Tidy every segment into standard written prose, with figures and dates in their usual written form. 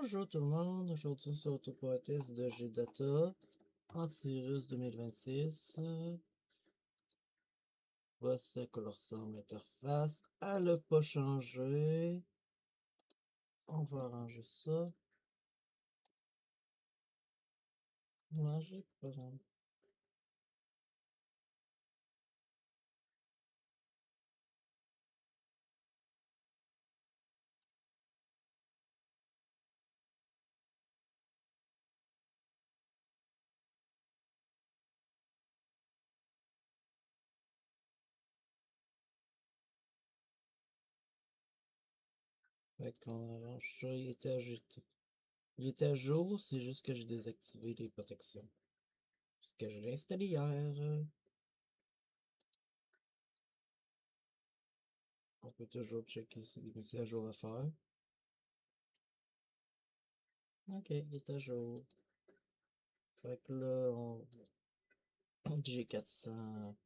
Bonjour tout le monde, aujourd'hui sur Autopointest de Gdata, antivirus 2026. Voici à quoi ressemble l'interface. Elle n'a pas changé. On va arranger ça. Manger, pas grave. Fait qu'on arrange ça, il était à jour, c'est juste que j'ai désactivé les protections. Parce que je l'ai installé hier. On peut toujours checker s'il y a des mises à jour à faire. Ok, il est à jour. Fait que là, j'ai 440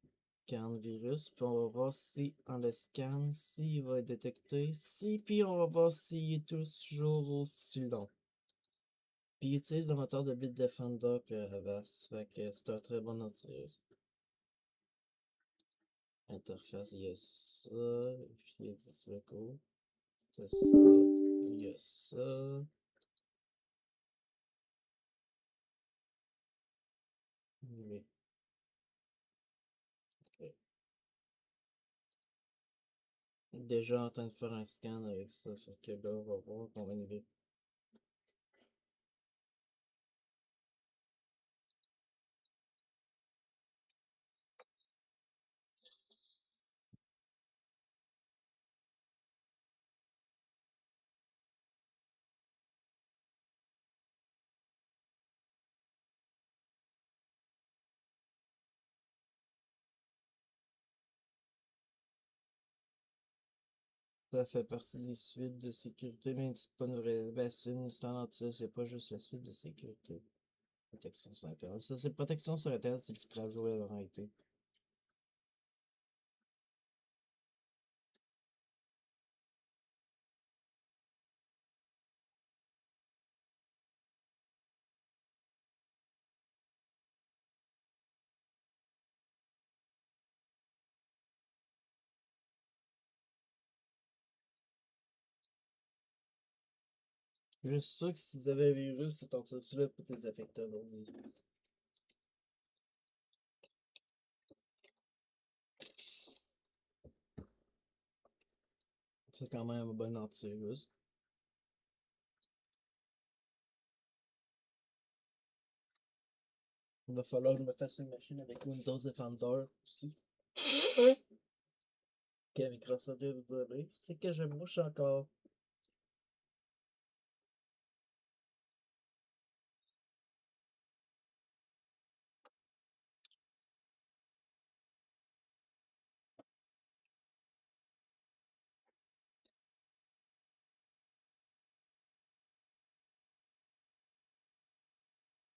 virus, puis on va voir si, en le scan, s'il va être détecté. Si, puis on va voir s'il est toujours aussi long. Puis il utilise le moteur de Bitdefender puis Avast, fait que c'est un très bon antivirus. Interface, il y a ça, et puis il y a 10 recours. C'est ça, il y a ça. Oui. Ok. Déjà en train de faire un scan avec ça, fait que là, on va voir qu'on va arriver. Ça fait partie des suites de sécurité, mais c'est pas une vraie. Ben, c'est un antivirus, c'est pas juste la suite de sécurité. Protection sur Internet. Ça, c'est protection sur Internet, c'est le filtrage web en réalité. Je suis sûr que si vous avez un virus, cet antivirus-là peut désaffecter un ordi. C'est quand même un bon antivirus. Il va falloir que je me fasse une machine avec Windows Defender aussi. Que Microsoft doit vous donner. C'est que je mouche encore.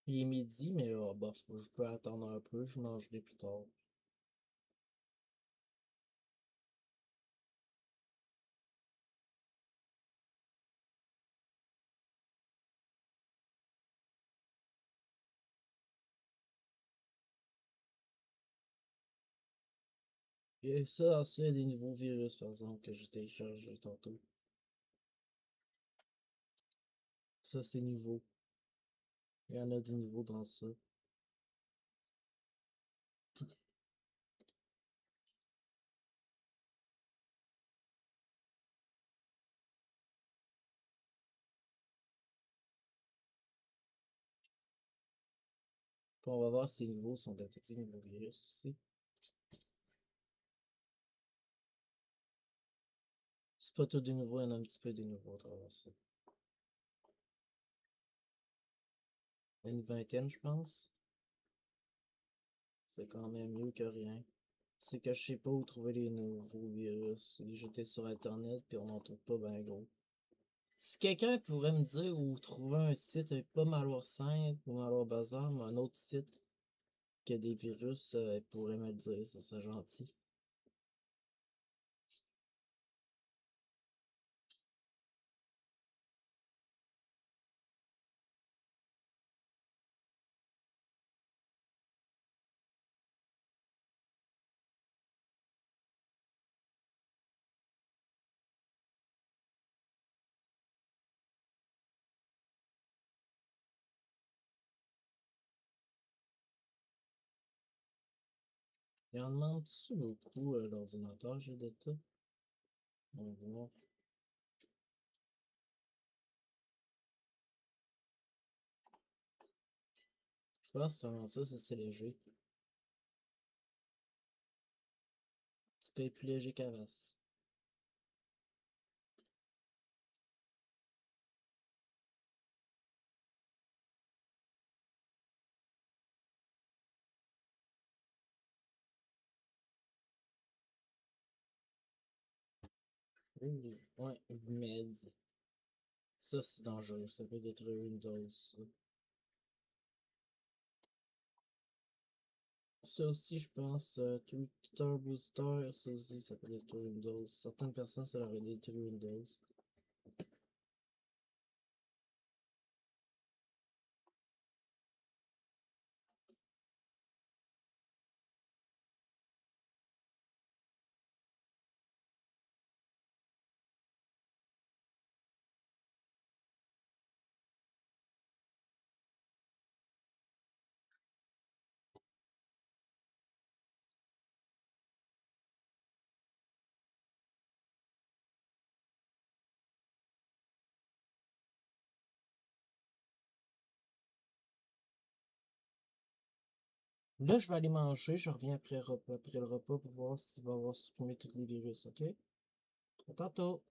Il est midi, mais bah, je peux attendre un peu, je mangerai plus tard. Et ça, c'est des nouveaux virus, par exemple, que j'ai téléchargé tantôt. Ça, c'est nouveau. Il y en a de nouveaux dans ça. Puis on va voir si les nouveaux sont détectés, les nouveaux virus aussi. C'est pas tout des nouveaux, il y en a un petit peu des nouveaux à travers ça. Une vingtaine, je pense. C'est quand même mieux que rien. C'est que je sais pas où trouver les nouveaux virus. Les jeter sur internet, puis on n'en trouve pas ben gros. Si quelqu'un pourrait me dire où trouver un site avec pas Malware 5 ou Malware Bazar, mais un autre site qui a des virus, il pourrait me le dire, ça serait gentil. Il en demande-tu beaucoup l'ordinateur, j'ai de tout? On va voir. Je pense que c'est léger. Ce qui est plus léger qu'Avas. Ouh, ouais, Meds. Ça, c'est dangereux. Ça peut détruire Windows. Ça aussi, je pense, Twitter Booster, ça aussi, ça peut détruire Windows. Certaines personnes, ça leur a détruit Windows. Là, je vais aller manger, je reviens après le repas pour voir s'il va avoir supprimé tous les virus, ok? À tantôt!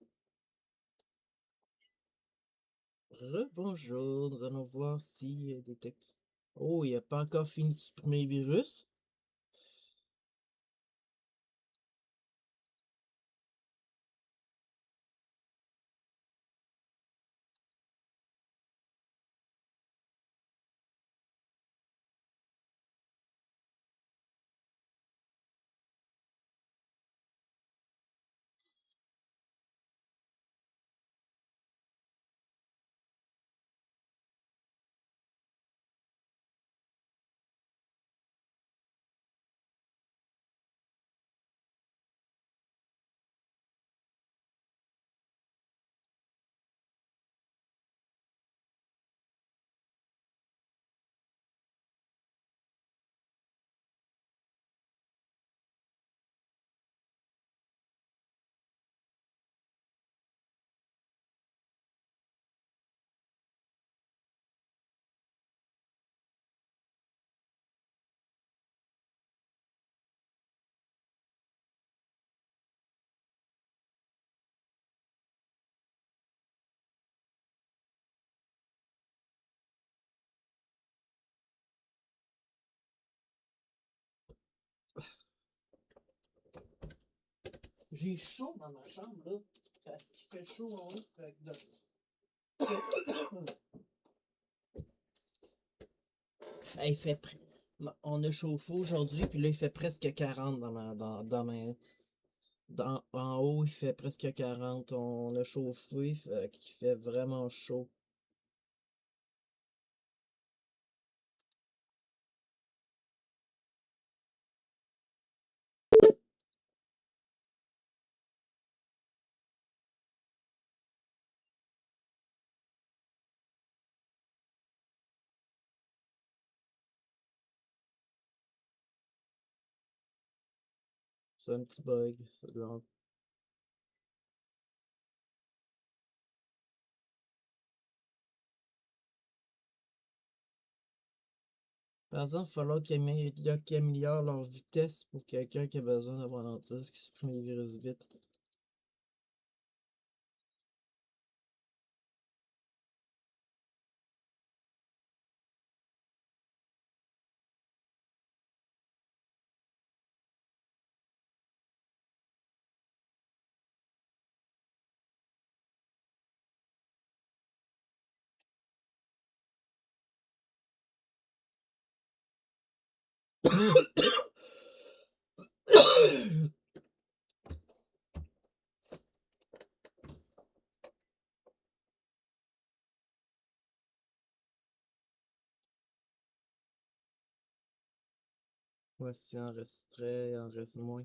Rebonjour, nous allons voir si détecte. Oh, il n'a pas encore fini de supprimer les virus? J'ai chaud dans ma chambre, là. Parce qu'il fait chaud en haut, fait que il fait on a chauffé aujourd'hui, puis là, il fait presque 40 en haut, il fait presque 40. On a chauffé, fait qu'il fait vraiment chaud. C'est un petit bug. Par exemple, il va falloir qu'ils améliorent leur vitesse pour quelqu'un qui a besoin d'avoir un antivirus qui supprime les virus vite. Ouais, s'il en resterait, il en reste moins.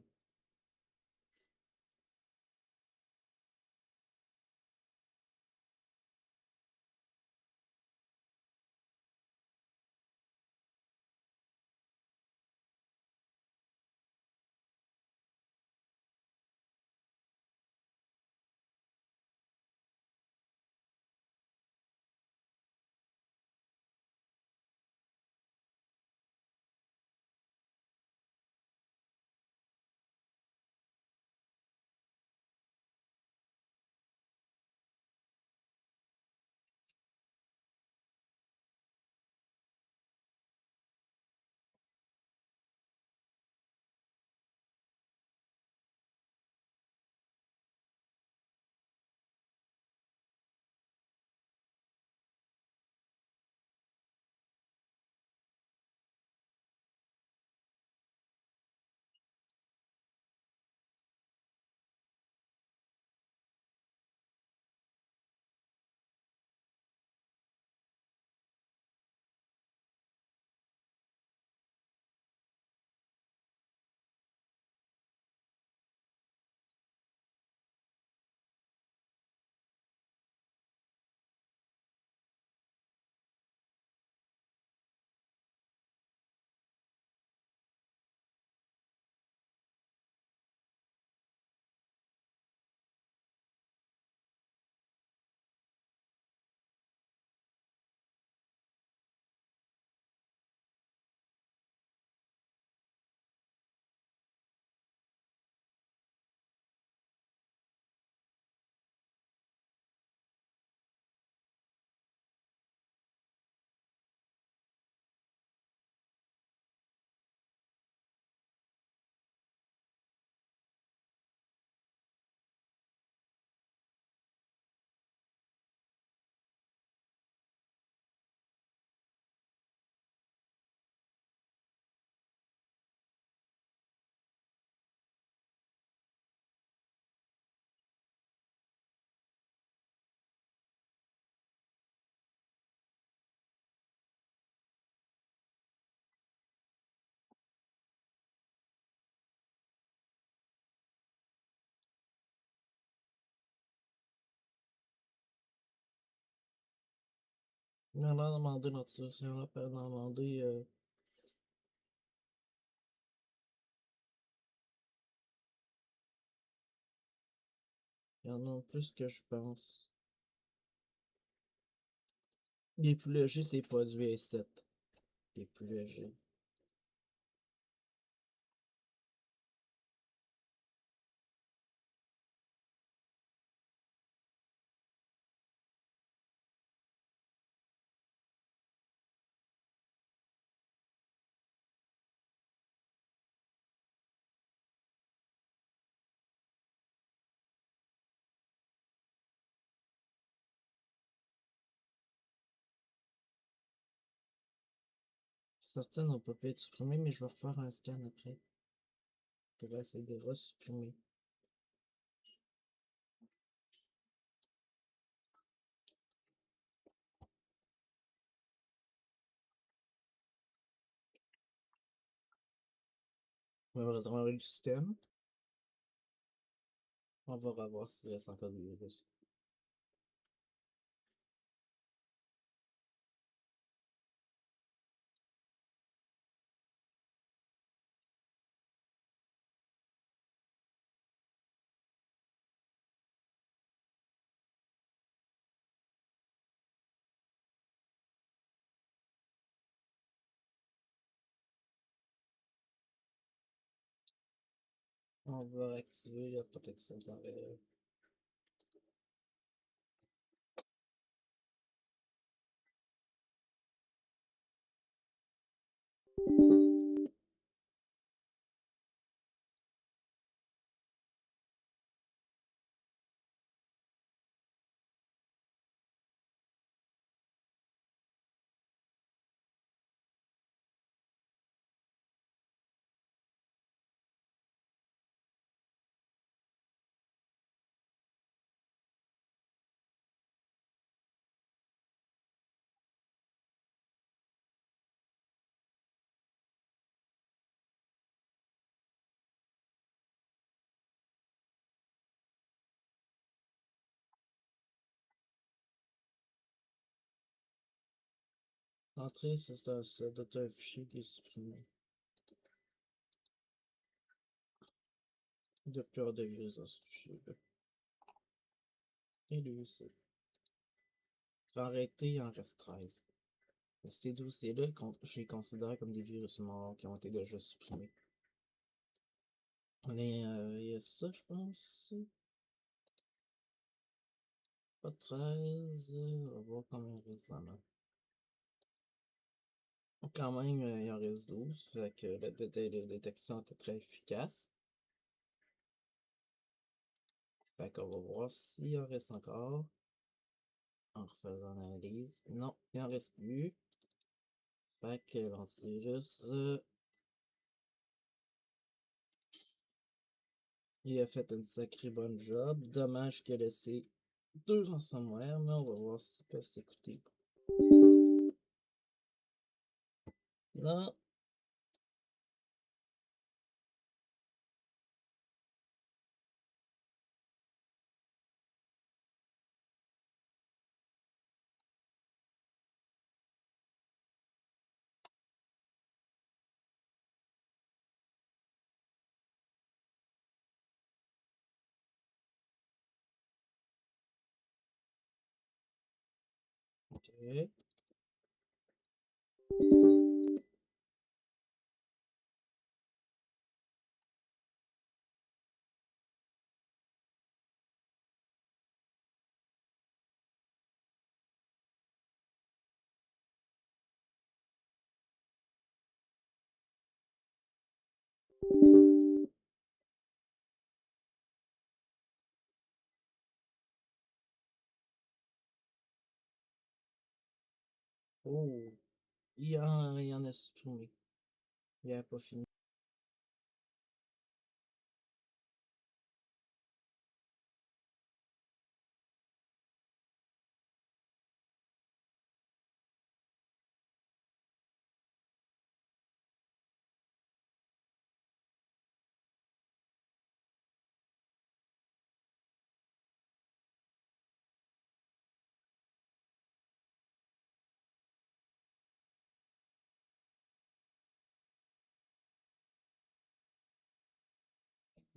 Il en a demandé Nautilus, il en a pas demandé. Il y en a plus que je pense. Les plus légers, c'est pas du V7. Les plus légers. Certaines n'ont pas pu être supprimées, mais je vais refaire un scan après pour essayer de resupprimer. On va redémarrer le système. On va revoir s'il reste encore des virus. On va activer la protection temporaire. Entrée, ça doit être un fichier qui est supprimé. Il doit plus avoir de virus dans ce fichier-là. Et lui aussi. Arrêté, il en reste 13. Ces dossiers-là, je les considère comme des virus morts qui ont été déjà supprimés. Mais il y a ça, je pense. Pas 13. On va voir combien il reste en a. Quand même, il en reste 12. Fait que la détection était très efficace. Fait qu'on va voir s'il en reste encore. En refaisant l'analyse. Non, il en reste plus. Fait que l'antivirus, il a fait une sacrée bonne job. Dommage qu'il a laissé 2 ransomware, mais on va voir s'ils peuvent s'écouter. Non. Ok. Oh. Il en a supprimé. Il a pas fini.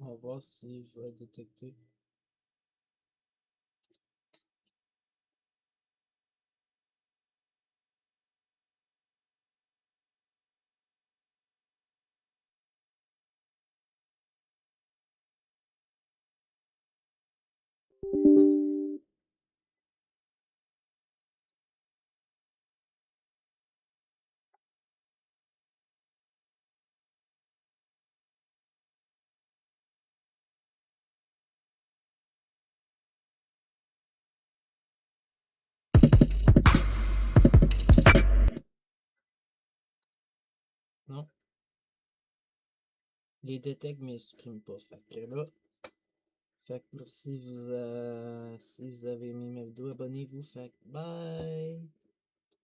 On va voir si je vais détecter. Non. Les détecte mais ils suppriment pas. Fait que là, si vous avez aimé ma vidéo, abonnez-vous. Fait que bye!